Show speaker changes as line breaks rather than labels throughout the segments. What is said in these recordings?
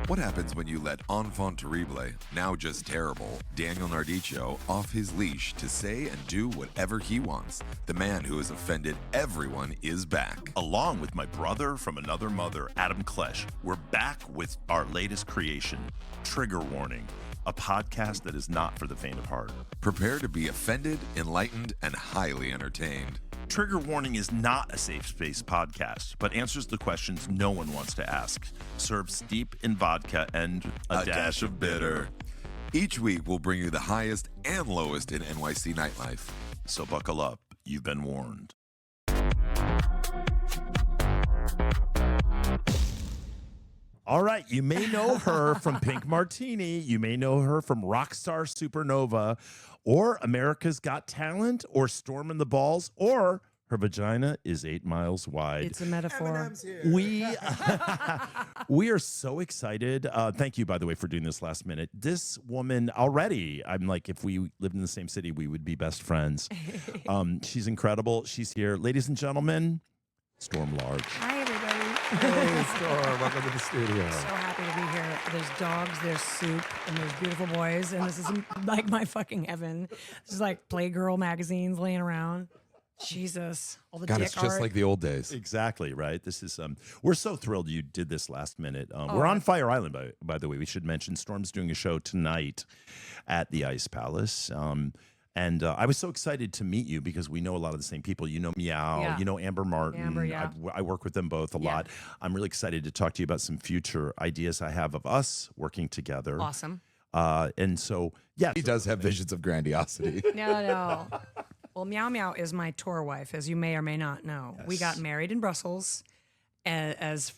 What happens when you let enfant terrible, now just terrible, Daniel Nardicio off his leash to say and do whatever he wants? The man who has offended everyone is back.
Along with my brother from another mother, Adam Klesch, we're back with our latest creation, Trigger Warning, a podcast that is not for the faint of heart.
Prepare to be offended, enlightened, and highly entertained.
Trigger Warning is not a safe space podcast, but answers the questions no one wants to ask. Served steep in vodka and a dash of bitter.
Each week, we'll bring you the highest and lowest in NYC nightlife.
So buckle up. You've been warned. All right, you may know her from Pink Martini. You may know her from Rockstar Supernova, or America's Got Talent, or Storm in the Balls, or her vagina is 8 miles wide.
It's a metaphor.
We are so excited. Thank you, by the way, for doing this last minute. This woman already, I'm like, if we lived in the same city, we would be best friends. She's incredible. She's here. Ladies and gentlemen, Storm Large.
Hi, everybody.
Hey, Storm, welcome to the studio.
So happy to be here. There's dogs, there's soup, and there's beautiful boys, and this is like my fucking heaven. This is like Playgirl magazines laying around. Jesus, all the
God,
dick
it's just
art.
like the old days.
Exactly, right? This is we're so thrilled you did this last minute. We're on Fire Island, by the way. We should mention Storm's doing a show tonight at the Ice Palace. And I was so excited to meet you because we know a lot of the same people. You know Meow,
Yeah.
you know Amber Martin.
Amber, yeah.
I work with them both a lot. I'm really excited to talk to you about some future ideas I have of us working together.
Awesome.
And so, yeah.
He does have visions of grandiosity.
No. Well, Meow Meow is my tour wife, as you may or may not know.
Yes.
We got married in Brussels as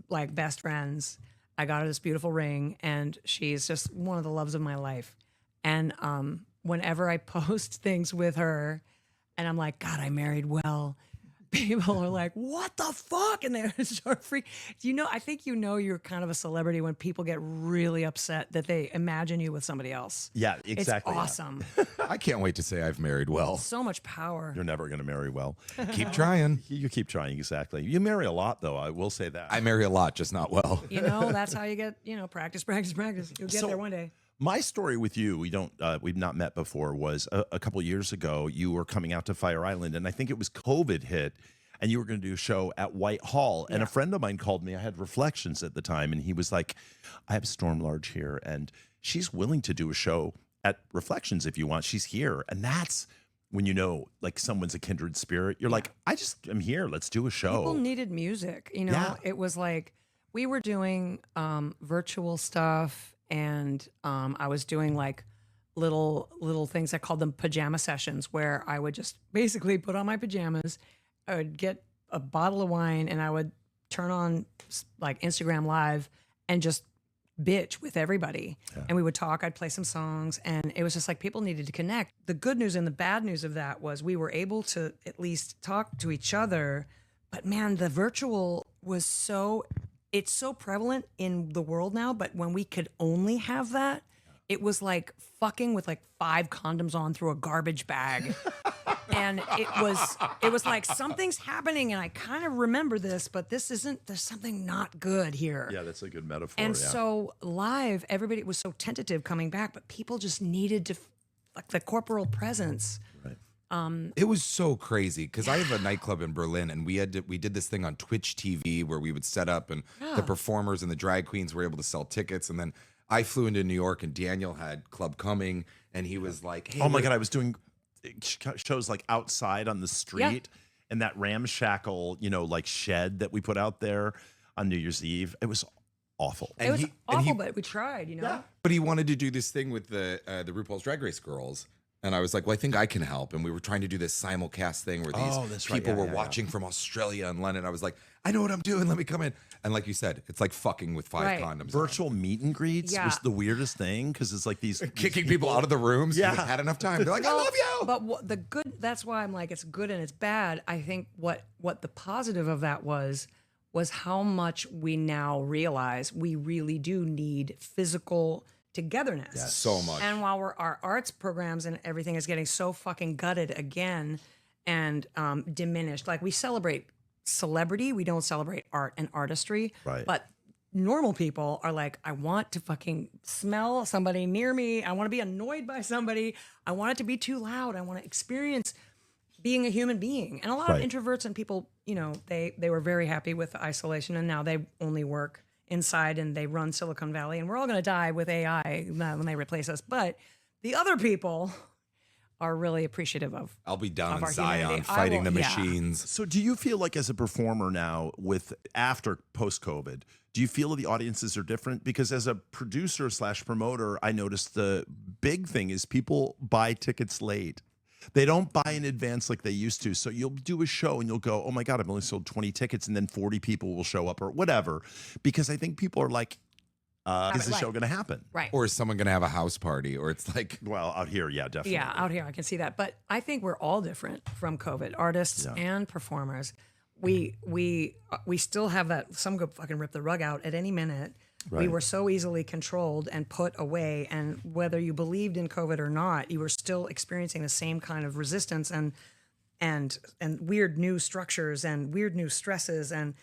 like best friends. I got her this beautiful ring, and she's just one of the loves of my life. And whenever I post things with her, and I'm like, God, I married well, people are like, what the fuck? And they start freaking. I think you're kind of a celebrity when people get really upset that they imagine you with somebody else.
Yeah, exactly.
It's awesome.
I can't wait to say I've married well.
So much power.
You're never going to marry well.
Keep trying.
You keep trying, exactly. You marry a lot, though. I will say that.
I marry a lot, just not well.
That's how you get, practice. You'll get there one day.
My story with you, we've not met before, was a couple years ago. You were coming out to Fire Island, and I think it was COVID hit, and you were going to do a show at White Hall. And a friend of mine called me. I had Reflections at the time, and he was like, I have Storm Large here, and she's willing to do a show at Reflections if you want. She's here. And that's when like someone's a kindred spirit. You're like, I'm here. Let's do a show.
People needed music. It was like we were doing virtual stuff. And I was doing like little things. I called them pajama sessions, where I would just basically put on my pajamas. I would get a bottle of wine, and I would turn on like Instagram Live and just bitch with everybody. Yeah. And we would talk. I'd play some songs, and it was just like people needed to connect. The good news and the bad news of that was we were able to at least talk to each other. But man, the virtual was it's so prevalent in the world now, but when we could only have that, it was like fucking with like 5 condoms on through a garbage bag. And it was like something's happening, and I kind of remember this, but there's something not good here.
Yeah, that's a good metaphor.
And so live, everybody was so tentative coming back, but people just needed to, like, the corporal presence.
Right.
It was so crazy because I have a nightclub in Berlin, and we did this thing on Twitch TV where we would set up, and the performers and the drag queens were able to sell tickets. And then I flew into New York, and Daniel had Club Coming, and he was like, hey,
oh my God, I was doing shows like outside on the street in that ramshackle, like shed that we put out there on New Year's Eve. It was awful.
It was awful, but we tried,
Yeah. But he wanted to do this thing with the RuPaul's Drag Race girls. And I was like, well, I think I can help. And we were trying to do this simulcast thing where these people were watching from Australia and London. I was like, I know what I'm doing. Let me come in. And like you said, it's like fucking with 5 condoms.
Virtual meet and greets was the weirdest thing, because it's like these
kicking people out of the rooms. Yeah, had enough time. They're like, I love you.
But that's why I'm like, it's good and it's bad. I think what the positive of that was how much we now realize we really do need physical togetherness.
Yeah, so much.
And while our arts programs and everything is getting so fucking gutted again and diminished, like we celebrate celebrity, we don't celebrate art and artistry.
Right.
But normal people are like, I want to fucking smell somebody near me. I want to be annoyed by somebody. I want it to be too loud. I want to experience being a human being. And a lot of introverts and people, they were very happy with isolation, and now they only work inside and they run Silicon Valley, and we're all going to die with AI when they replace us. But the other people are really appreciative of.
I'll be down in
our
Zion
humanity.
fighting the machines.
So do you feel like as a performer now after post-COVID, do you feel the audiences are different? Because as a producer / promoter, I noticed the big thing is people buy tickets late. They don't buy in advance like they used to. So you'll do a show and you'll go, oh my God, I've only sold 20 tickets, and then 40 people will show up or whatever. Because I think people are like, is the show going to happen?
Right.
Or is someone going to have a house party? Or it's like,
well, out here, yeah, definitely.
Yeah, out here, I can see that. But I think we're all different from COVID, artists and performers. We still have that. Some could fucking rip the rug out at any minute. Right. We were so easily controlled and put away. And whether you believed in COVID or not, you were still experiencing the same kind of resistance and weird new structures and weird new stresses and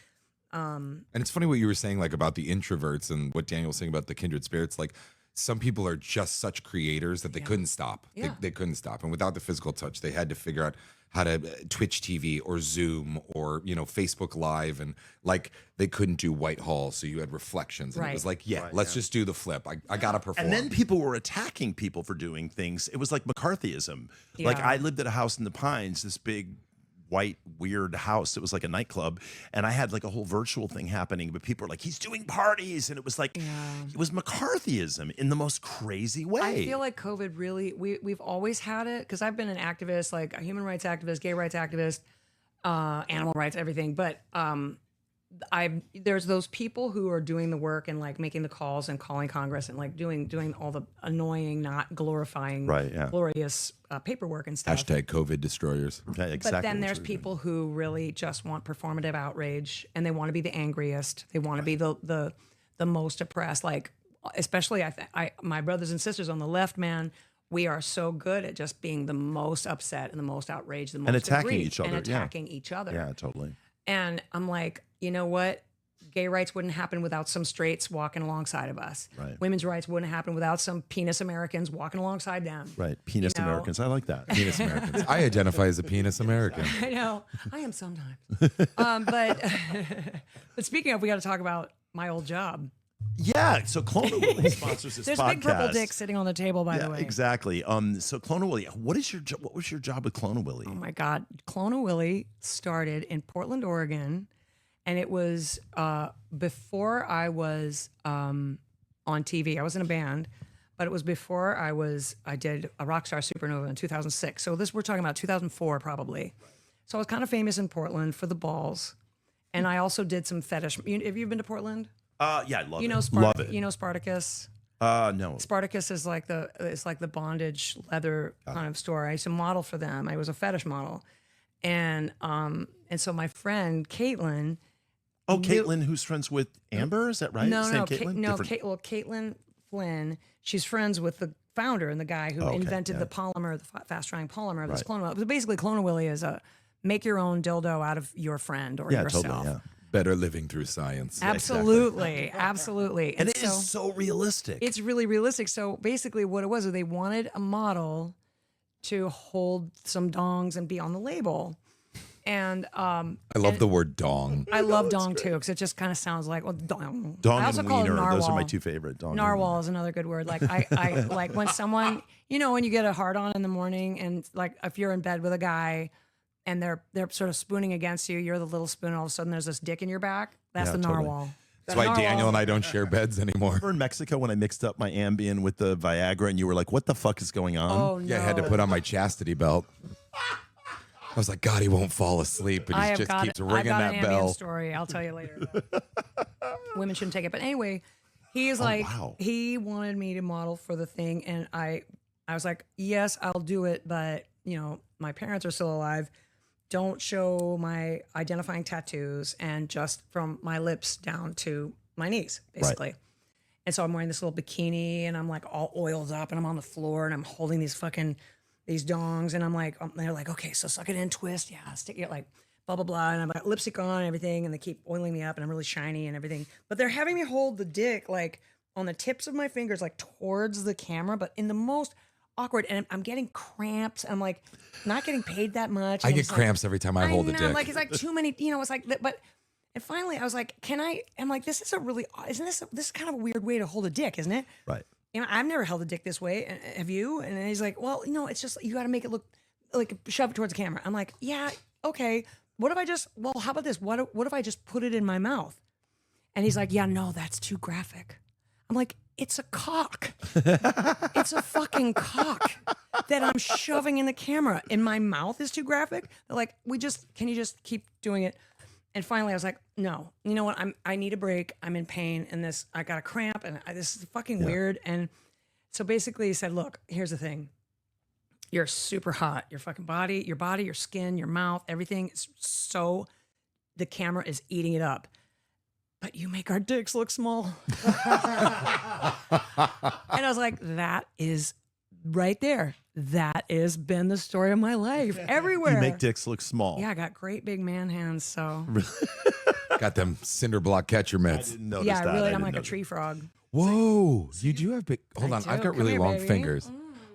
it's funny what you were saying, like about the introverts and what Daniel was saying about the kindred spirits. Like some people are just such creators that they couldn't stop.
Yeah.
They couldn't stop. And without the physical touch, they had to figure out how to Twitch TV or Zoom or, Facebook Live. And like they couldn't do Whitehall. So you had reflections. And it was like, let's just do the flip. I got to perform.
And then people were attacking people for doing things. It was like McCarthyism.
Yeah.
Like I lived at a house in the Pines, this big white weird house. It was like a nightclub, and I had like a whole virtual thing happening, but people were like, he's doing parties, and it was like it was McCarthyism in the most crazy way.
I feel like COVID really we've always had it, because I've been an activist, like a human rights activist, gay rights activist, animal rights, everything. But there's those people who are doing the work and like making the calls and calling Congress and like doing all the annoying, not glorifying, glorious paperwork and stuff.
Hashtag COVID destroyers.
Okay, exactly.
But then there's people who really just want performative outrage, and they want to be the angriest. They want to be the most oppressed. Like, especially my brothers and sisters on the left, man. We are so good at just being the most upset and the most outraged, the most
attacking
aggrieved,
each other.
and attacking each other.
Yeah, totally.
And I'm like, you know what? Gay rights wouldn't happen without some straights walking alongside of us.
Right.
Women's rights wouldn't happen without some penis Americans walking alongside them.
Right. Penis Americans. I like that.
Penis Americans. I identify as a penis American.
I know. I am sometimes. But speaking of, we got to talk about my old job.
Yeah, so Clone A Willie sponsors this
There's
podcast.
Big Purple Dick sitting on the table, by the way.
Exactly. So Clone A Willie, what was your job with Clone A Willie?
Oh my God. Clone A Willie started in Portland, Oregon, and it was before I was on TV. I was in a band, but it was before I did a Rockstar Supernova in 2006. So we're talking about 2004 probably. So I was kind of famous in Portland for the balls, and I also did some fetish. Have you been to Portland?
Yeah, I love it.
Love it. You know Spartacus?
No.
Spartacus is like the bondage leather kind of store. I used to model for them. I was a fetish model, and so my friend Caitlin.
Oh, Caitlin, who's friends with Amber? Is that right?
No,
Same
no,
Caitlin?
Caitlin Flynn. She's friends with the founder and the guy who invented the polymer, the fast-drying polymer of this Clone A Willie. So basically, Clone A Willie is a make your own dildo out of your friend or yourself.
Totally, yeah.
Better living through science.
Absolutely, absolutely.
And it is so realistic.
It's really realistic. So basically what it was, they wanted a model to hold some dongs and be on the label. And
I love the word dong.
I love dong too, because it just kind of sounds like, well, dong.
Dong
I also
and
call
wiener,
it narwhal.
those are my two favorite. Dong
narwhal is another good word. Like I like when someone, when you get a hard on in the morning, and like if you're in bed with a guy and they're sort of spooning against you, you're the little spoon, and all of a sudden there's this dick in your back. That's the narwhal.
Totally.
That's why Daniel and I don't share beds anymore.
Remember in Mexico when I mixed up my Ambien with the Viagra and you were like, what the fuck is going on?
Oh, no.
Yeah, I had to put on my chastity belt. I was like, God, he won't fall asleep, but he just keeps ringing that bell.
I've got an Ambien story. I'll tell you later. Women shouldn't take it. But anyway, he's he wanted me to model for the thing, and I was like, yes, I'll do it, but my parents are still alive. Don't show my identifying tattoos, and just from my lips down to my knees, basically. Right. And so I'm wearing this little bikini, and I'm like all oiled up, and I'm on the floor, and I'm holding these dongs, and I'm like, they're like, okay, so suck it in, twist, yeah, stick it, like blah, blah, blah. And I've got lipstick on and everything. And they keep oiling me up and I'm really shiny and everything. But they're having me hold the dick like on the tips of my fingers, like towards the camera, but in the most awkward. And I'm getting cramps. I'm like not getting paid that much.
I
And
get
it's like,
cramps every time I hold the
know,
dick.
like, it's like too many, it's like, but, and finally I was like, I'm like, this is a really, isn't this, this is kind of a weird way to hold a dick, isn't it?
Right.
I've never held a dick this way. Have you? And then he's like, well, it's just, you got to make it look like shove it towards the camera. I'm like, yeah, okay. What if I just, well, how about this? What if I just put it in my mouth? And he's like, yeah, no, that's too graphic. I'm like, it's a cock. It's a fucking cock that I'm shoving in the camera. And my mouth is too graphic. They're like, can you just keep doing it? And finally I was like, no, you know what? I need a break. I'm in pain and I got a cramp and this is fucking weird. And so basically he said, look, here's the thing. You're super hot. Your fucking body, your skin, your mouth, everything is so, the camera is eating it up. But you make our dicks look small. And I was like, that is right there. That has been the story of my life everywhere.
You make dicks look small.
Yeah, I got great big man hands, so.
Got them cinder block catcher
I
mitts.
didn't notice
Yeah,
that.
really,
I
I'm
didn't
like a
notice.
tree frog.
Whoa, you do have big. Hold on,
do.
I've got
Come
really
here,
long
baby.
fingers.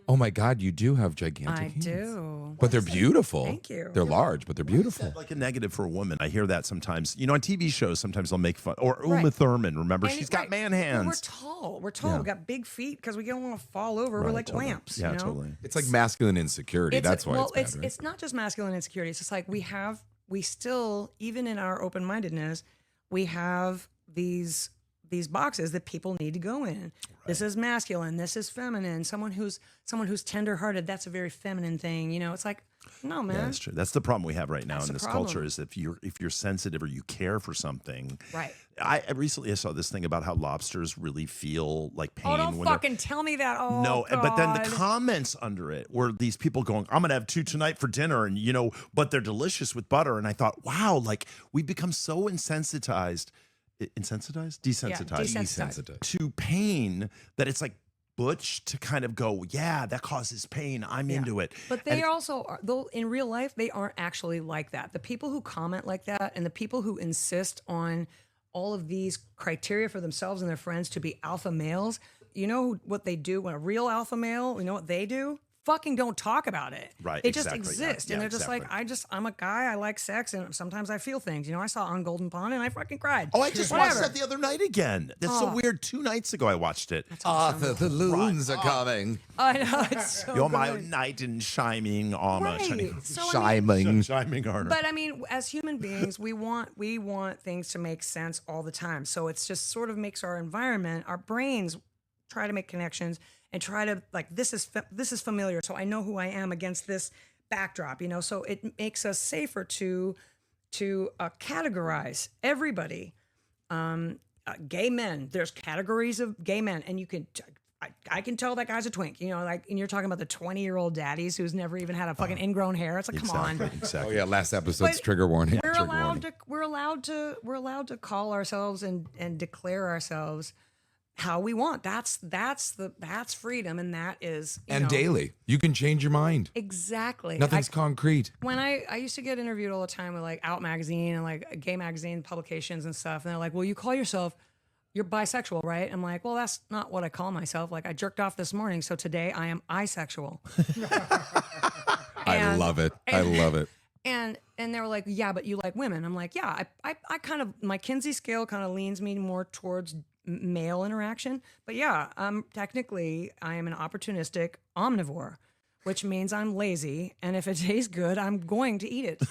Oh my God, you do have gigantic
I
hands.
do.
But they're beautiful.
Thank you.
They're large, but they're beautiful.
Like a negative for a woman. I hear that sometimes. On TV shows, sometimes they'll make fun. Or
Right.
Uma Thurman, remember?
And
She's
right.
got man
Well,
hands.
we're tall. We're tall.
Yeah.
We got big feet because we don't want to fall over. We're
Right,
like
totally.
lamps.
Yeah,
you know?
totally.
It's like masculine insecurity. That's why it's bad, right?
It's not just masculine insecurity. It's just like we still, even in our open-mindedness, we have these boxes that people need to go in. Right. This is masculine. This is feminine. Someone who's tender-hearted. That's a very feminine thing. It's like, no, man.
Yeah, that's true. That's the problem we have right now
That's
in
the
this
problem.
culture is if you're sensitive or you care for something.
Right.
I recently saw this thing about how lobsters really feel like pain.
Oh, don't
when they're-
fucking tell me that. Oh,
No, but then the
God.
comments under it were these people going, I'm going to have 2 tonight for dinner. And, but they're delicious with butter. And I thought, wow, like we've become so desensitized
Desensitized.
to pain that it's like butch to kind of go, yeah, that causes pain. I'm into it.
But they also are, though in real life, they aren't actually like that. The people who comment like that and the people who insist on all of these criteria for themselves and their friends to be alpha males, you know what they do when a real alpha male, you know what they do? Fucking don't talk about it.
Right,
They just
exactly, yeah,
exist.
yeah,
And they're just
exactly.
like, I'm a guy, I like sex, and sometimes I feel things. I saw On Golden Pond and I fucking cried.
Oh, I just
Whatever.
watched that the other night again. That's so weird. 2 nights ago I watched it.
Arthur, the loons are coming.
I know, it's so
You're my
good.
knight in shining armor.
Right. So,
Shining.
Shining armor.
But I mean, as human beings, we want things to make sense all the time. So it's just sort of makes our environment, our brains try to make connections and try to like this is familiar, so I know who I am against this backdrop. So it makes us safer to categorize everybody. Gay men, there's categories of gay men, and you can. I can tell that guy's a twink, and you're talking about the 20-year-old daddies who's never even had a fucking ingrown hair. It's like, come on.
Exactly.
Oh yeah, last episode's
But
trigger warning.
We're
Trigger
allowed
warning.
to call ourselves and declare ourselves how we want. That's freedom, and that is
Daily, you can change your mind.
exactly.
Nothing's concrete.
When I used to get interviewed all the time with like Out Magazine and like gay magazine publications and stuff, and they're like, well, you call yourself, you're bisexual, right? I'm like, well, that's not what I call myself. Like I jerked off this morning, so today I am isexual.
I love it. I love it.
And they were like, yeah, but you like women. I'm like, yeah, I kind of, my Kinsey scale kind of leans me more towards male interaction. But yeah, technically I am an opportunistic omnivore, which means I'm lazy. And if it tastes good, I'm going to eat it.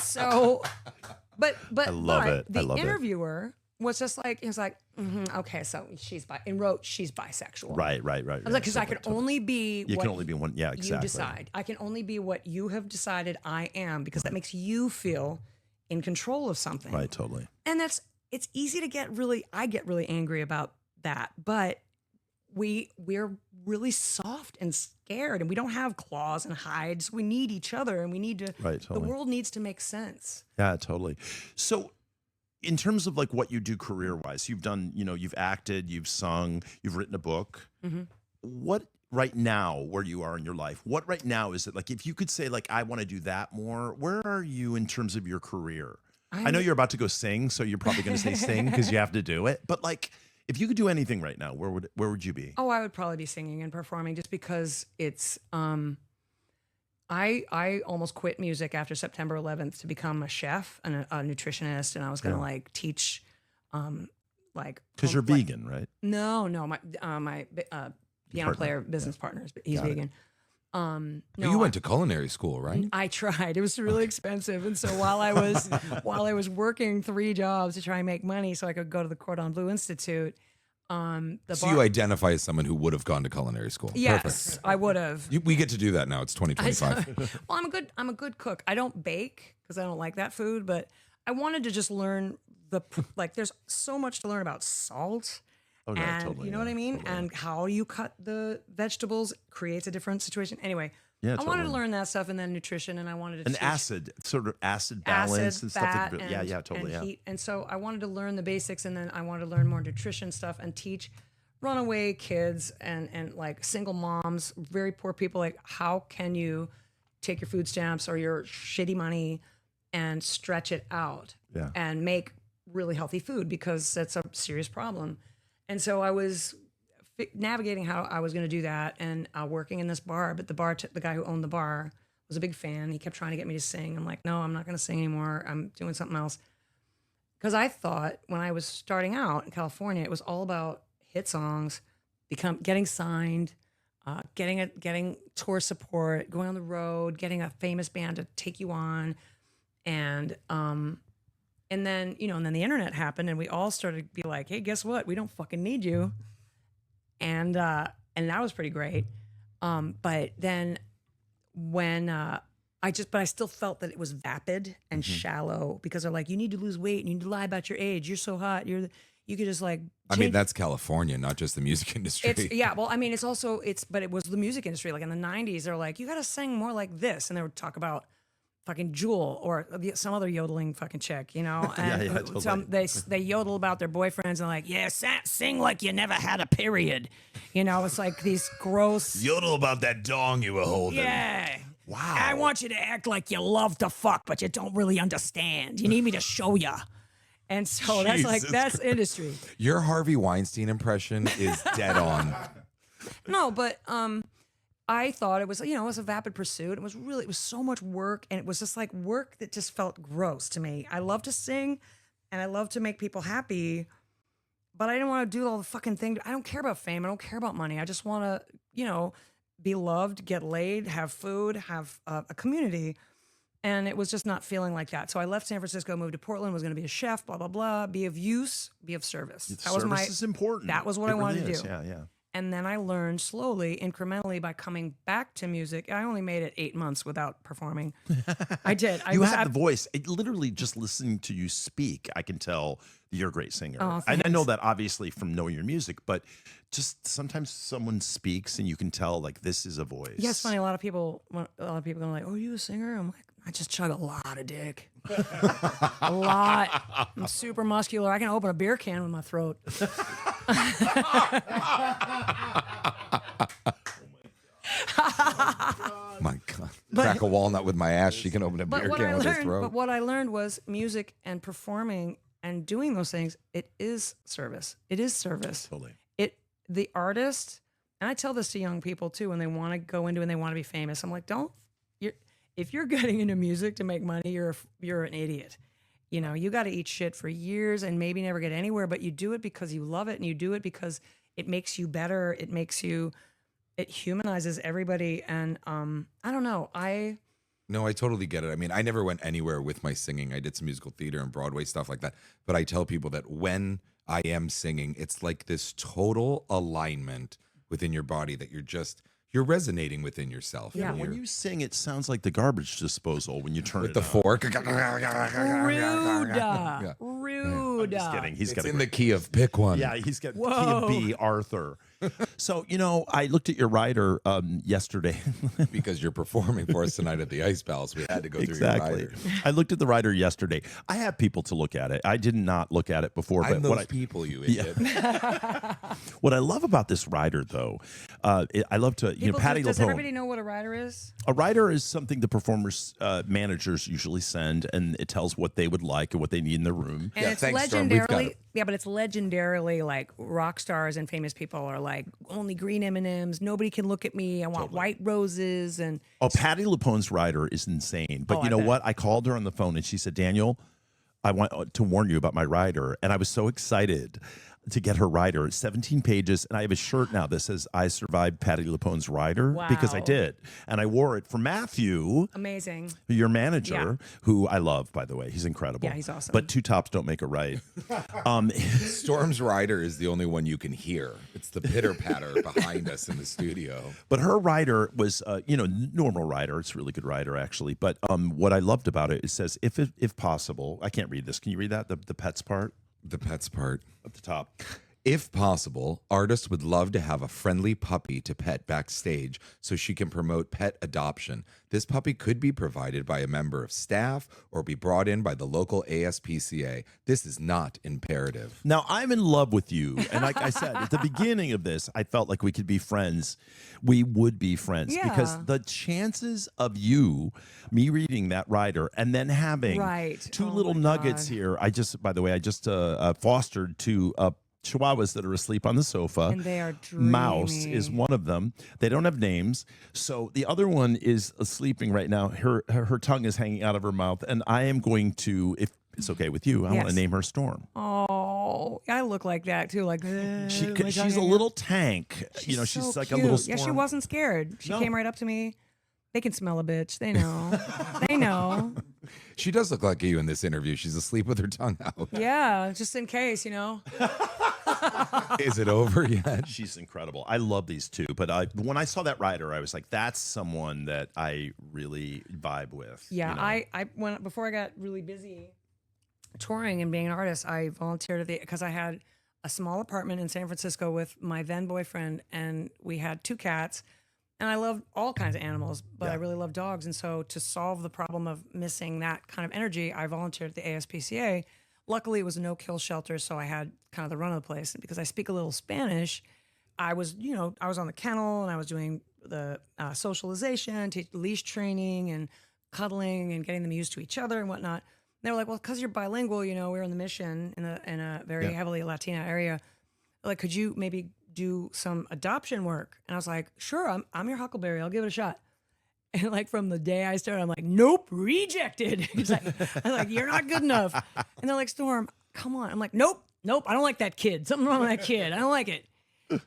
So, but
I love it. I
the
love it.
interviewer was just like, he was like, okay, so she's she's bisexual.
Right.
I was like, because I can only be
You
what
can only be one. Yeah, exactly.
you decide. I can only be what you have decided I am, because that makes you feel in control of something.
Right, totally.
And it's easy to I get really angry about that, but we're really soft and scared, and we don't have claws and hides. We need each other, and we need to,
Right, totally.
the world needs to make sense.
Yeah, totally. So in terms of like what you do career wise, you've done, you've acted, you've sung, you've written a book.
Mm-hmm.
What right now where you are in your life, what right now is it like? If you could say like, I want to do that more, where are you in terms of your career? I know you're about to go sing, so you're probably going to say sing because you have to do it. But like, if you could do anything right now, where would you be?
Oh, I would probably be singing and performing just because it's. I almost quit music after September 11th to become a chef and a nutritionist, and I was going to like teach, like
because you're vegan, right?
No, my piano player business partners, but he's vegan. No,
you went to culinary school, right?
I tried. It was really expensive, and so while I was working 3 jobs to try and make money so I could go to the Cordon Bleu Institute.
You identify as someone who would have gone to culinary school.
Yes,
perfect.
I would have.
We get to do that now. It's 2025.
Well, I'm a good cook. I don't bake because I don't like that food, but I wanted to just learn like. There's so much to learn about salt.
Oh, no,
and
totally,
you know what I mean?
Totally.
And how you cut the vegetables creates a different situation. Anyway,
yeah,
I wanted to learn that stuff and then nutrition, and I wanted to teach
acid balance and stuff.
And,
yeah, totally.
And heat. And so I wanted to learn the basics, and then I wanted to learn more nutrition stuff and teach runaway kids and like single moms, very poor people. Like, how can you take your food stamps or your shitty money and stretch it out and make really healthy food, because that's a serious problem. And so I was navigating how I was going to do that, and working in this bar. But the guy who owned the bar was a big fan. He kept trying to get me to sing. I'm like, no, I'm not going to sing anymore. I'm doing something else. Because I thought when I was starting out in California, it was all about hit songs, getting signed, getting tour support, going on the road, getting a famous band to take you on, and then and then the internet happened, and we all started to be like, hey, guess what? We don't fucking need you. And that was pretty great. But then when I still felt that it was vapid and shallow, because they're like, you need to lose weight, you need to lie about your age, you're so hot, you could just like change.
I mean, that's California, not just the music industry.
But it was the music industry. Like in the 90s, they're like, you got to sing more like this, and they would talk about fucking Jewel or some other yodeling fucking chick, and
totally.
they yodel about their boyfriends and like, yeah, sing like you never had a period, it's like these gross
yodel about that dong you were holding.
Yeah.
Wow.
I want you to act like you love to fuck, but you don't really understand. You need me to show you. And so that's industry.
Your Harvey Weinstein impression is dead on.
No, but I thought it was, it was a vapid pursuit. It was so much work, and it was just like work that just felt gross to me. I love to sing, and I love to make people happy, but I didn't want to do all the fucking thing. I don't care about fame. I don't care about money. I just want to, be loved, get laid, have food, have a community. And it was just not feeling like that. So I left San Francisco, moved to Portland, was going to be a chef, blah, blah, blah, be of use, be of service.
Service is important.
That was what I wanted to do.
Yeah.
And then I learned slowly, incrementally, by coming back to music. I only made it 8 months without performing. I did.
You had the voice. Literally just listening to you speak, I can tell you're a great singer.
Oh,
and I know that obviously from knowing your music, but just sometimes someone speaks and you can tell like this is a voice.
Yeah, it's funny. A lot of people are like, "Oh, are you a singer?" I'm like, I just chug a lot of dick. A lot. I'm super muscular. I can open a beer can with my throat.
My God. Crack a walnut with my ass. She can open a beer can with her throat.
But what I learned was music and performing and doing those things, it is service. It is service.
Totally.
The artist, and I tell this to young people too, when they want to go into and they want to be famous. I'm like, if you're getting into music to make money, you're an idiot. You got to eat shit for years and maybe never get anywhere, but you do it because you love it, and you do it because it makes you better. It humanizes everybody. And I don't know.
No, I totally get it. I mean, I never went anywhere with my singing. I did some musical theater and Broadway stuff like that. But I tell people that when I am singing, it's like this total alignment within your body that you're resonating within yourself.
Yeah.
When you sing, it sounds like the garbage disposal when you turn
with
it
the
on.
fork.
Rude.
I'm just kidding. He's got
in the key of pick one.
Yeah, he's got key of B, Arthur. So, I looked at your rider yesterday.
Because you're performing for us tonight at the Ice Palace, we had to go through your rider.
I looked at the rider yesterday. I have people to look at it. I did not look at it before.
I'm
but
those people, you idiot.
What I love about this rider, though, I love to, Patti LuPone.
Does everybody know what a rider is?
A rider is something the performers, managers usually send, and it tells what they would like and what they need in their room.
And it's
thanks, Storm. We've got
legendarily,
it.
yeah, but it's legendarily like rock stars and famous people are like only green M&Ms. Nobody can look at me. I want white roses and.
Oh, Patti LuPone's rider is insane. But you know what? I called her on the phone and she said, Daniel, I want to warn you about my rider. And I was so excited to get her rider. It's 17 pages, and I have a shirt now that says I survived Patti LuPone's rider because I did. And I wore it for Matthew.
Amazing.
Your manager, who I love, by the way. He's incredible.
Yeah, he's awesome.
But two tops don't make a right.
Storm's rider is the only one you can hear. It's the pitter patter behind us in the studio.
But her rider was, normal rider. It's a really good rider, actually. But what I loved about it, it says, if possible, I can't read this. Can you read that? The pets part?
The pets part.
At the top.
If possible, artists would love to have a friendly puppy to pet backstage so she can promote pet adoption. This puppy could be provided by a member of staff or be brought in by the local ASPCA. This is not imperative.
Now, I'm in love with you. And like I said, at the beginning of this, I felt like we could be friends. We would be friends because the chances of me reading that rider and then having two little nuggets here. By the way, I just fostered two Chihuahuas that are asleep on the sofa.
And they are dreamy.
Mouse is one of them. They don't have names. So the other one is sleeping right now. Her tongue is hanging out of her mouth. And I am going to, if it's okay with you, I want to name her Storm.
Oh, I look like that too. Like
she's a little tank. She's
so
like
cute.
a little Storm.
Yeah, she wasn't scared. She came right up to me. They can smell a bitch. They know. They know.
She does look like you in this interview. She's asleep with her tongue out.
Yeah, just in case,
Is it over yet?
She's incredible. I love these two. But when I saw that rider, I was like, that's someone that I really vibe with.
Yeah, I before I got really busy touring and being an artist, I volunteered because I had a small apartment in San Francisco with my then boyfriend, and we had 2 cats. And I love all kinds of animals, but I really love dogs. And so to solve the problem of missing that kind of energy, I volunteered at the ASPCA. Luckily, it was a no-kill shelter, so I had kind of the run of the place. And because I speak a little Spanish, I was on the kennel, and I was doing the socialization, leash training, and cuddling, and getting them used to each other and whatnot. And they were like, well, because you're bilingual, we're in the mission in a very heavily Latina area. Like, could you maybe do some adoption work? And I was like, sure, I'm your Huckleberry. I'll give it a shot. And like from the day I started, I'm like, nope, rejected. He's like, I'm like, you're not good enough. And they're like, Storm, come on. I'm like, nope, I don't like that kid. Something wrong with that kid. I don't like it.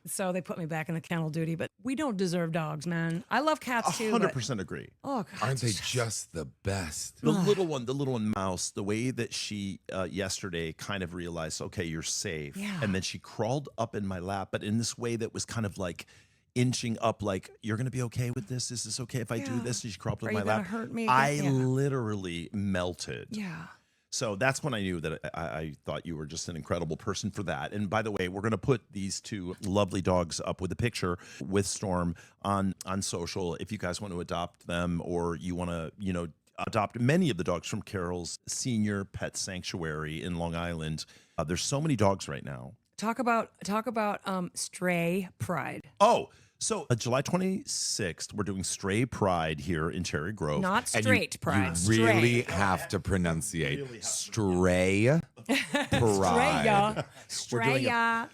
So they put me back in the kennel duty, but we don't deserve dogs, man. I love cats too.
100% agree.
Oh, God,
aren't they just the best?
The little one, Mouse, the way that she yesterday kind of realized, okay, you're safe.
Yeah.
And then she crawled up in my lap, but in this way that was kind of like inching up, like, you're going to be okay with this? Is this okay if I do this? And she crawled up in my lap.
Hurt me?
I literally melted.
Yeah.
So that's when I knew that I thought you were just an incredible person for that. And by the way, we're going to put these 2 lovely dogs up with a picture with Storm on social. If you guys want to adopt them, or you want to, adopt many of the dogs from Carol's Senior Pet Sanctuary in Long Island. There's so many dogs right now.
Talk about stray pride.
Oh, so July 26th, we're doing Stray Pride here in Cherry Grove.
Not straight pride.
You really have to pronunciate Stray Pride.
Straya.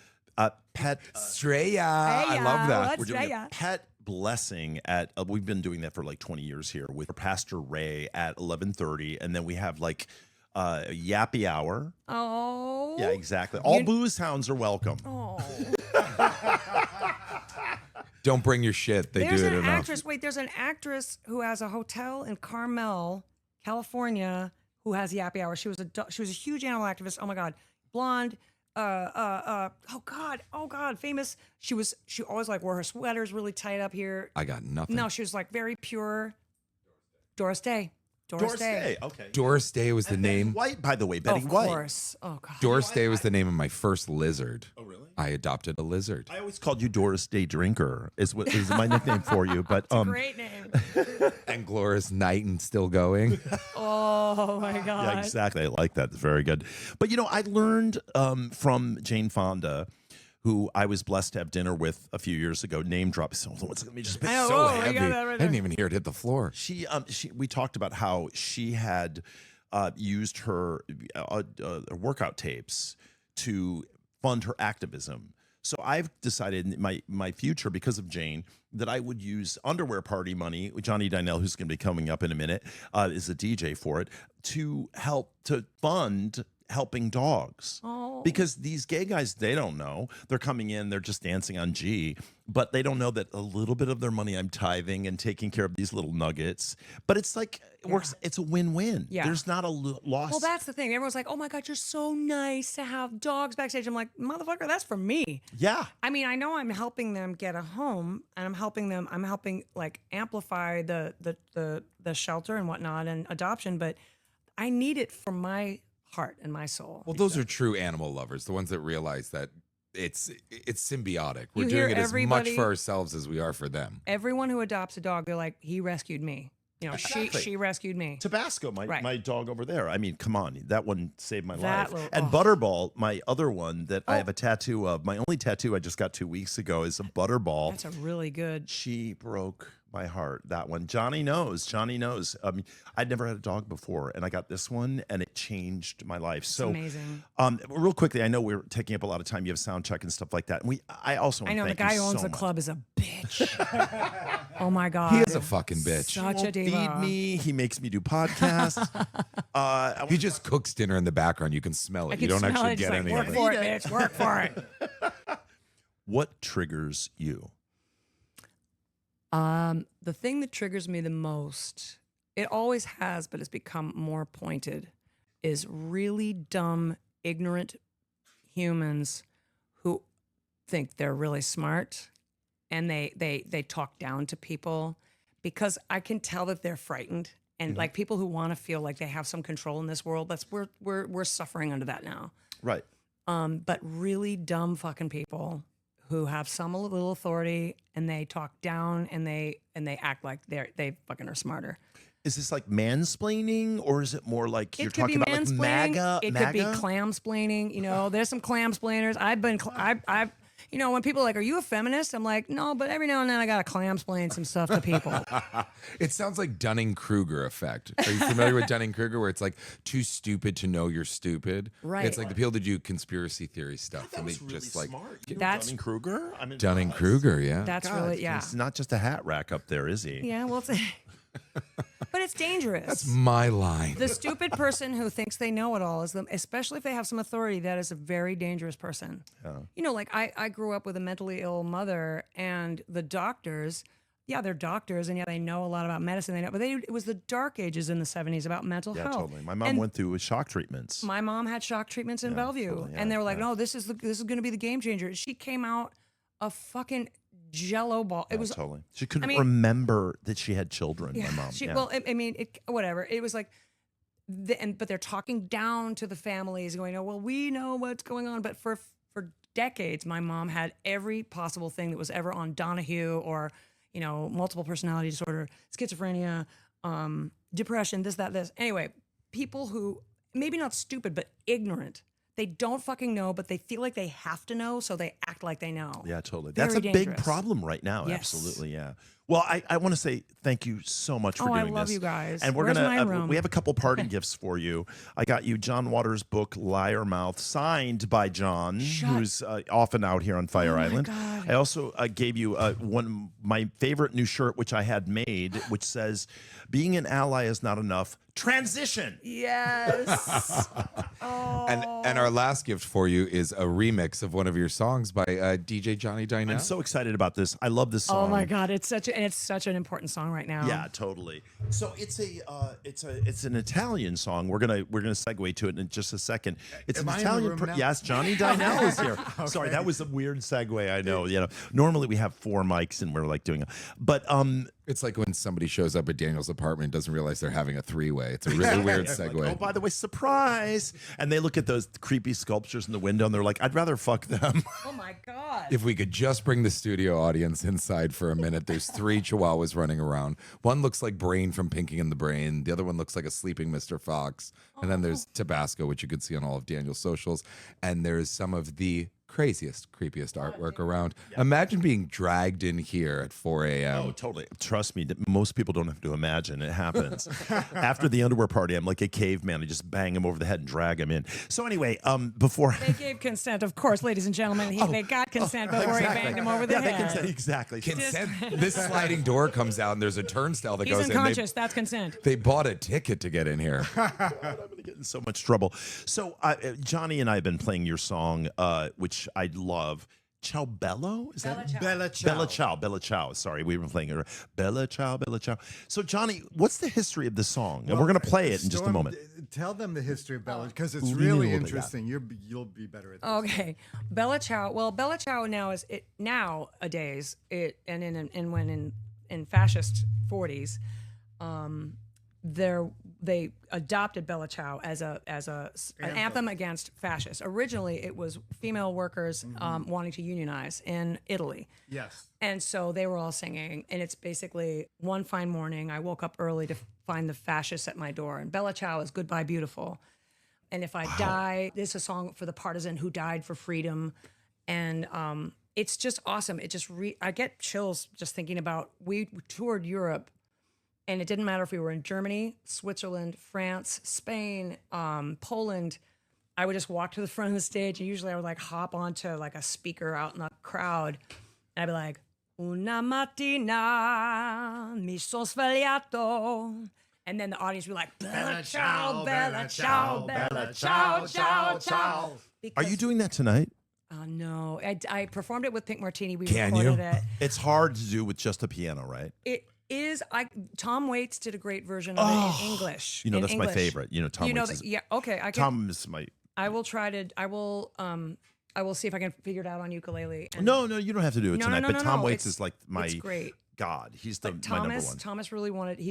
Pet
Straya. I love that.
We're doing a pet blessing at we've been doing that for like 20 years here with Pastor Ray at 11:30, and then we have like yappy hour.
Oh.
Yeah, exactly. All booze hounds are welcome.
Oh.
Don't bring your shit.
There's
do it
an
enough.
actress. Wait, there's an actress who has a hotel in Carmel, California, who has yappy hour. She was a huge animal activist. Oh my God, blonde. Oh God, famous. She always like wore her sweaters really tight up here.
I got nothing.
No, she was like very pure. Doris Day. Doris Day.
Okay.
Doris Day was the name.
White, by the way, Betty
Of
White.
course. Oh God.
Doris Day was the name of my first lizard.
Oh, really?
I adopted a lizard.
I always called you Doris Day Drinker. Is my nickname for you. But
Great name.
And Glorious Night and Still Going.
Oh my God.
yeah, exactly. I like that. It's very good. But I learned from Jane Fonda, who I was blessed to have dinner with a few years ago. Name drop. So let me just.
I know.
So
Oh,
heavy.
you got that right
I didn't
there.
even hear it hit the floor.
We talked about how she had used her workout tapes to fund her activism. So I've decided in my future, because of Jane, that I would use underwear party money. Johnny Dynell, who's going to be coming up in a minute, is a DJ for it, to help to fund helping dogs.
Oh.
Because these gay guys, they don't know. They're coming in, they're just dancing on G, but they don't know that a little bit of their money I'm tithing and taking care of these little nuggets. But it's like, it works. It's a win-win.
Yeah.
There's not a loss.
Well, that's the thing. Everyone's like, "Oh my God, you're so nice to have dogs backstage." I'm like, "Motherfucker, that's for me."
Yeah.
I mean, I know I'm helping them get a home, and I'm helping like amplify the shelter and whatnot and adoption, but I need it for my heart and my soul.
Well, those are true animal lovers, the ones that realize that it's symbiotic. We're
You
doing
hear
it as much
everybody-
for ourselves as we are for them.
Everyone who adopts a dog, they're like, "He rescued me."
Exactly.
She rescued me.
Tabasco,
Right.
my dog over there. I mean, come on, that one saved my
That
life.
little-
And
oh.
Butterball, my other one that I have a tattoo of. My only tattoo I just got 2 weeks ago is a Butterball.
That's a really good.
She broke my heart. That one, Johnny knows. Johnny knows. I'd never had a dog before, and I got this one, and it changed my life. So
amazing.
Real quickly, I know we're taking up a lot of time. You have sound check and stuff like that. And I also
I know the
thank
guy
you
who owns
so
the
much.
club is a bitch. Oh my God.
He is a fucking bitch.
Such a
Won't
diva.
feed me. He makes me do podcasts.
He just cooks dinner in the background. You can smell
I
it.
can
You don't
smell
actually
it. Just
get
like,
any
work
of it.
for it, bitch. Work for it.
What triggers you?
The thing that triggers me the most, it always has, but it's become more pointed, is really dumb, ignorant humans who think they're really smart, and they talk down to people, because I can tell that they're frightened, and like people who want to feel like they have some control in this world. We're suffering under that now.
Right.
But really dumb fucking people who have some little authority, and they talk down, and they act like they fucking are smarter.
Is this like mansplaining, or is it more like you're
It could
talking
be
about like
mansplaining.
MAGA?
It could be clamsplaining. There's some clamsplainers. I've when people are like, "Are you a feminist?" I'm like, "No," but every now and then I gotta clamsplain some stuff to people.
It sounds like Dunning-Kruger effect. Are you familiar with Dunning-Kruger, where it's like too stupid to know you're stupid?
Right.
It's like the people that do conspiracy theory stuff.
That
And they
was really
just like
smart.
That's-
Dunning-Kruger? I mean,
Dunning-Kruger, yeah.
That's
God,
really, yeah.
He's not just a hat rack up there, is he?
Yeah, well, but it's dangerous.
That's my line.
The stupid person who thinks they know it all is especially if they have some authority, that is a very dangerous person. Like I grew up with a mentally ill mother, and the doctors, they're doctors, and they know a lot about medicine. They know, but it was the dark ages in the 70s about mental
Yeah,
health.
totally. My mom
And
went through shock treatments.
my mom had shock treatments in Bellevue,
totally,
and they were like,
yeah.
"No, this is going to be the game changer." She came out a fucking jello ball. It was
Totally. She couldn't
mean-
remember that she had children.
Yeah,
my mom.
She,
yeah.
Well, I mean, whatever. It was like, but they're talking down to the families, going, "Oh, well, we know what's going on." But for decades, my mom had every possible thing that was ever on Donahue, or multiple personality disorder, schizophrenia, depression, this. Anyway, people who maybe not stupid but ignorant. They don't fucking know, but they feel like they have to know, so they act like they know.
Yeah, totally.
Very
That's a big
dangerous.
problem right now.
Yes.
Absolutely, yeah. Well, I want to say thank you so much for
Oh, I
doing
love
this.
you guys.
And we're
Where's my
gonna
room?
we have a couple party gifts for you. I got you John Waters' book Liar Mouth, signed by John, who's often out here on Fire
Oh my
Island.
God.
I also gave you one my favorite new shirt, which I had made, which says, "Being an ally is not enough. Transition."
Yes.
And our last gift for you is a remix of one of your songs by DJ Johnny Dynell.
I'm so excited about this. I love this song.
Oh my God, it's such an important song right now.
Yeah, totally. So it's an Italian song. We're gonna segue to it in just a second. It's
Am
an
I in the
Italian.
room now?
Yes, Johnny Dynell is here. Sorry, that was a weird segue. I know. Normally we have 4 mics and we're like doing, but
It's like when somebody shows up at Daniel's apartment and doesn't realize they're having a three-way. It's a really weird segue.
Like, oh, by the way, surprise. And they look at those creepy sculptures in the window and they're like, I'd rather fuck them.
Oh my God.
If we could just bring the studio audience inside for a minute, there's 3 chihuahuas running around. One looks like Brain from Pinky and the Brain. The other one looks like a sleeping Mr. Fox. And then there's Tabasco, which you can see on all of Daniel's socials. And there's some of the craziest, creepiest artwork around. Yeah. Imagine being dragged in here at 4 a.m.
Oh, totally. Trust me, most people don't have to imagine. It happens. After the underwear party, I'm like a caveman. I just bang him over the head and drag him in. So anyway, before...
They gave consent, of course, ladies and gentlemen. They got consent before he banged him over the head.
Exactly.
Consent. This sliding door comes out and there's a turnstile that goes in.
He's unconscious. That's consent.
They bought a ticket to get in here.
I'm going to get in so much trouble. So Johnny and I have been playing your song, which I love. Ciao Bello? Is that
Bella Ciao?
Bella Ciao. Bella Ciao. Sorry, we've been playing it. Bella Ciao, Bella Ciao. So Johnny, what's the history of this song? And we're going to play it in just a moment.
Tell them the history of Bella, because it's really interesting. You'll be better at this.
Okay, Bella Ciao. Well, Bella Ciao nowadays in fascist 40s, they adopted Bella Ciao as an anthem against fascists. Originally, it was female workers wanting to unionize in Italy.
Yes.
And so they were all singing, and it's basically, one fine morning, I woke up early to find the fascists at my door. And Bella Ciao is Goodbye Beautiful. And if I die, this is a song for the partisan who died for freedom. And it's just awesome. It just, I get chills just thinking about, we toured Europe. And it didn't matter if we were in Germany, Switzerland, France, Spain, Poland. I would just walk to the front of the stage, and usually I would like hop onto like a speaker out in the crowd, and I'd be like, "Una mattina mi son svegliato," and then the audience would be like, "Bella ciao, bella ciao, bella ciao, ciao, ciao."
Are you doing that tonight?
No, I performed it with Pink Martini. We
Can
recorded
you?
it.
It's hard to do with just a piano, right?
Tom Waits did a great version of it in English.
You know, that's my favorite. You know, Tom Waits is...
Yeah, okay.
Tom is my...
I will see if I can figure it out on ukulele.
No, you don't have to do it tonight. But Tom Waits is like my...
It's great.
God, he's my number one.
Thomas really wanted...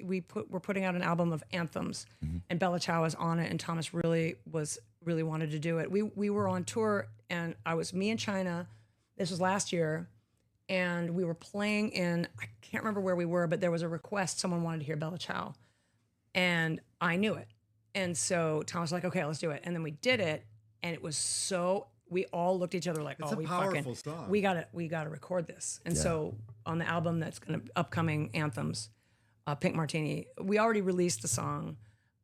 We're putting out an album of anthems, and Bella Ciao is on it, and Thomas really wanted to do it. We were on tour, and me and China, this was last year, and we were playing in, I can't remember where we were, but there was a request. Someone wanted to hear Bella Ciao. And I knew it. And so Tom was like, okay, let's do it. And then we did it. And it was so, we all looked at each other like,
it's a powerful song.
We gotta record this. And so on the album that's gonna, upcoming anthems, Pink Martini, we already released the song.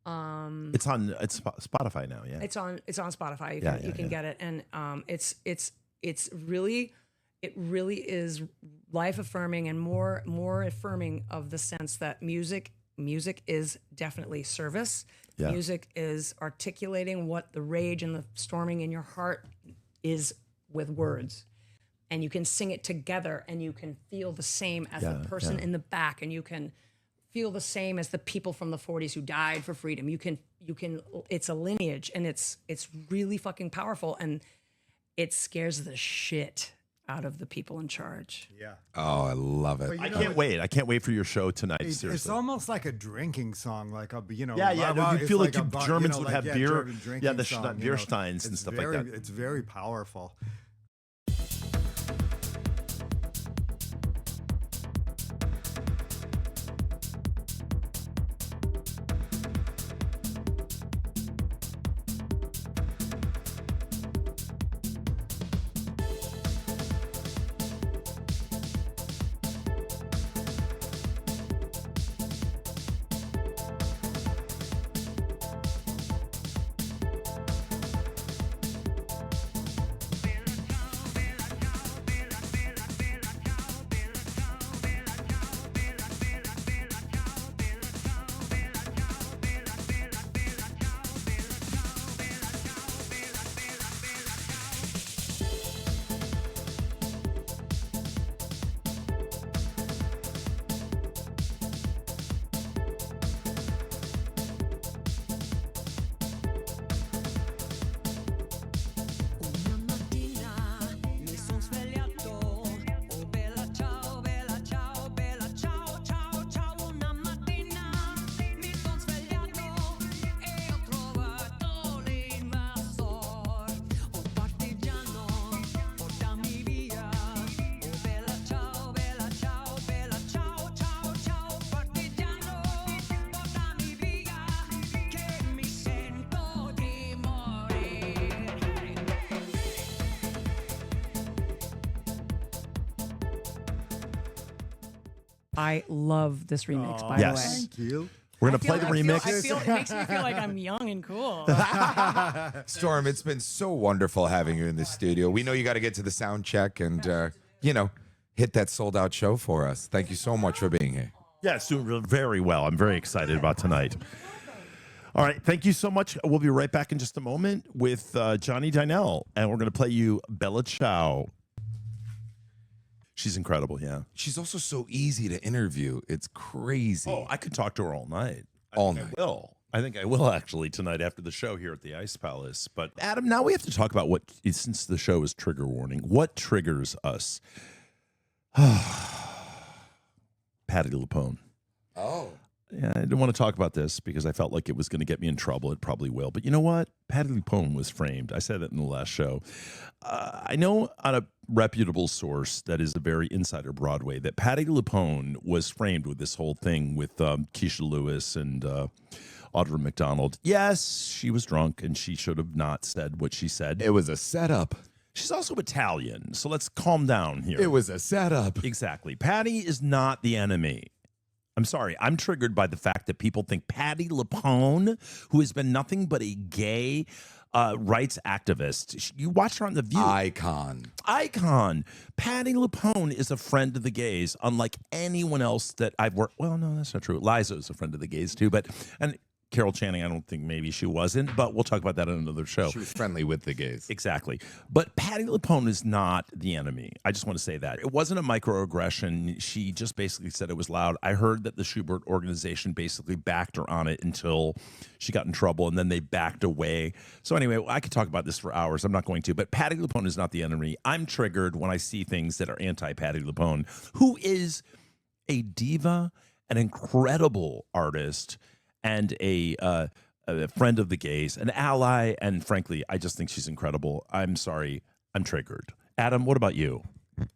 It's Spotify now, yeah.
It's on Spotify. You can get it. And it really is life affirming and more affirming of the sense that music is definitely service. Yeah. Music is articulating what the rage and the storming in your heart is with words. And you can sing it together, and you can feel the same as the person in the back, and you can feel the same as the people from the 40s who died for freedom. You can it's a lineage, and it's really fucking powerful, and it scares the shit out of the people in charge.
Yeah.
Oh, I love it.
I can't wait. I can't wait for your show tonight. Seriously.
It's almost like a drinking song, like a, you know.
Yeah. You feel like Germans would have beer.
Yeah,
the beer steins and stuff like that.
It's very powerful.
I love this remix, by
Yes.
the way.
Thank you.
We're going to play the remix.
It makes me feel like I'm young and cool.
Storm, it's been so wonderful having you in the studio. We know you got to get to the sound check and, hit that sold out show for us. Thank you so much for being here.
Yeah, it's doing very well. I'm very excited about tonight. All right, thank you so much. We'll be right back in just a moment with Johnny Dynell, and we're going to play you Bella Ciao. She's incredible, yeah.
She's also so easy to interview. It's crazy.
Oh, I could talk to her all night.
All night.
I think I will actually tonight after the show here at the Ice Palace. But Adam, now we have to talk about since the show is trigger warning, what triggers us? Patti LuPone.
Oh.
Yeah, I didn't want to talk about this because I felt like it was going to get me in trouble. It probably will. But you know what? Patti LuPone was framed. I said it in the last show. I know on a reputable source that is a very insider Broadway that Patti LuPone was framed with this whole thing with Keisha Lewis and Audra McDonald. Yes, she was drunk and she should have not said what she said.
It was a setup.
She's also Italian, so let's calm down here.
It was a setup.
Exactly. Patti is not the enemy. I'm sorry. I'm triggered by the fact that people think Patti LuPone, who has been nothing but a gay rights activist. You watch her on The View.
Icon.
Patti LuPone is a friend of the gays, unlike anyone else that I've worked. Well, no, that's not true. Liza is a friend of the gays too, and Carol Channing, I don't think maybe she wasn't, but we'll talk about that on another show.
She was friendly with the gays.
Exactly. But Patti LuPone is not the enemy. I just want to say that. It wasn't a microaggression. She just basically said it was loud. I heard that the Schubert organization basically backed her on it until she got in trouble, and then they backed away. So anyway, I could talk about this for hours. I'm not going to. But Patti LuPone is not the enemy. I'm triggered when I see things that are anti-Patti LuPone, who is a diva, an incredible artist, and a friend of the gays, an ally, and frankly, I just think she's incredible. I'm sorry, I'm triggered. Adam, what about you?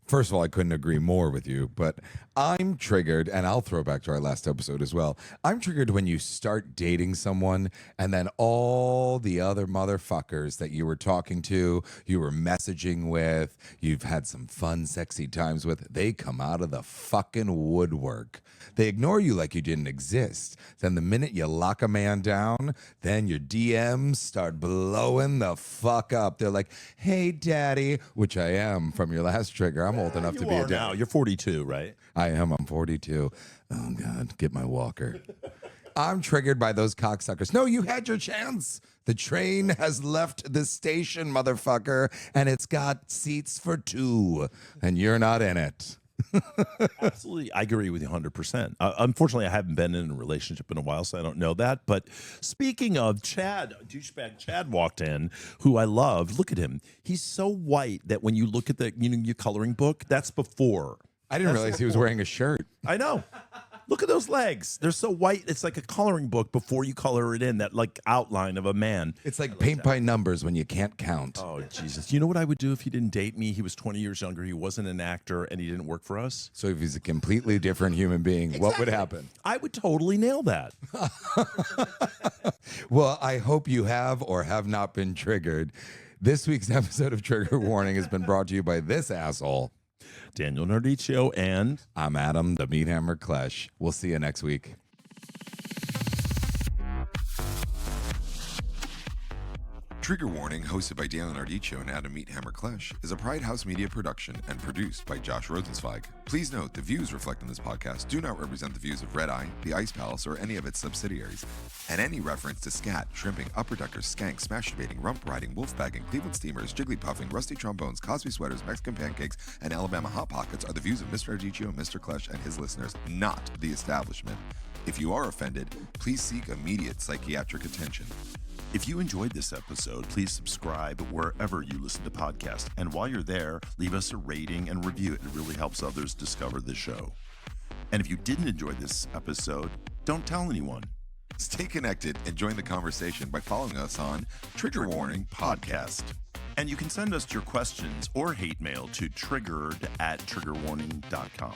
First of all, I couldn't agree more with you, but I'm triggered, and I'll throw back to our last episode as well. I'm triggered when you start dating someone and then all the other motherfuckers that you were talking to, you were messaging with, you've had some fun, sexy times with, they come out of the fucking woodwork. They ignore you like you didn't exist. Then the minute you lock a man down, then your DMs start blowing the fuck up. They're like, hey, daddy, which I am from your last trigger. I'm old enough to be a dad.
Now. You're 42, right?
I am. I'm 42. Oh, God, get my walker. I'm triggered by those cocksuckers. No, you had your chance. The train has left the station, motherfucker, and it's got seats for two, and you're not in it.
Absolutely. I agree with you 100%. Unfortunately, I haven't been in a relationship in a while, so I don't know that. But speaking of Chad, douchebag Chad walked in, who I love. Look at him. He's so white that when you look at your coloring book, that's before.
I didn't realize he was wearing a shirt.
I know. Look at those legs. They're so white. It's like a coloring book before you color it in, that like outline of a man.
It's like paint by numbers when you can't count.
Oh, Jesus. You know what I would do if he didn't date me? He was 20 years younger. He wasn't an actor, and he didn't work for us.
So if he's a completely different human being, What would happen?
I would totally nail that.
Well, I hope you have or have not been triggered. This week's episode of Trigger Warning has been brought to you by this asshole,
Daniel Nardiccio, and
I'm Adam, the Meat Hammer Klesch. We'll see you next week.
Trigger Warning, hosted by Daniel Nardiccio and Adam Meathammer Klesch, is a Pride House Media production and produced by Josh Rosenzweig. Please note, the views reflected in this podcast do not represent the views of Red Eye, the Ice Palace, or any of its subsidiaries. And any reference to scat, shrimping, upper deckers, skanks, smash debating, rump riding, wolf bagging, Cleveland steamers, jiggly puffing, rusty trombones, Cosby sweaters, Mexican pancakes, and Alabama hot pockets are the views of Mr. Nardiccio, Mr. Klesch, and his listeners, not the establishment. If you are offended, please seek immediate psychiatric attention. If you enjoyed this episode, please subscribe wherever you listen to podcasts. And while you're there, leave us a rating and review. It really helps others discover the show. And if you didn't enjoy this episode, don't tell anyone. Stay connected and join the conversation by following us on Trigger Warning Podcast. And you can send us your questions or hate mail to triggered@triggerwarning.com.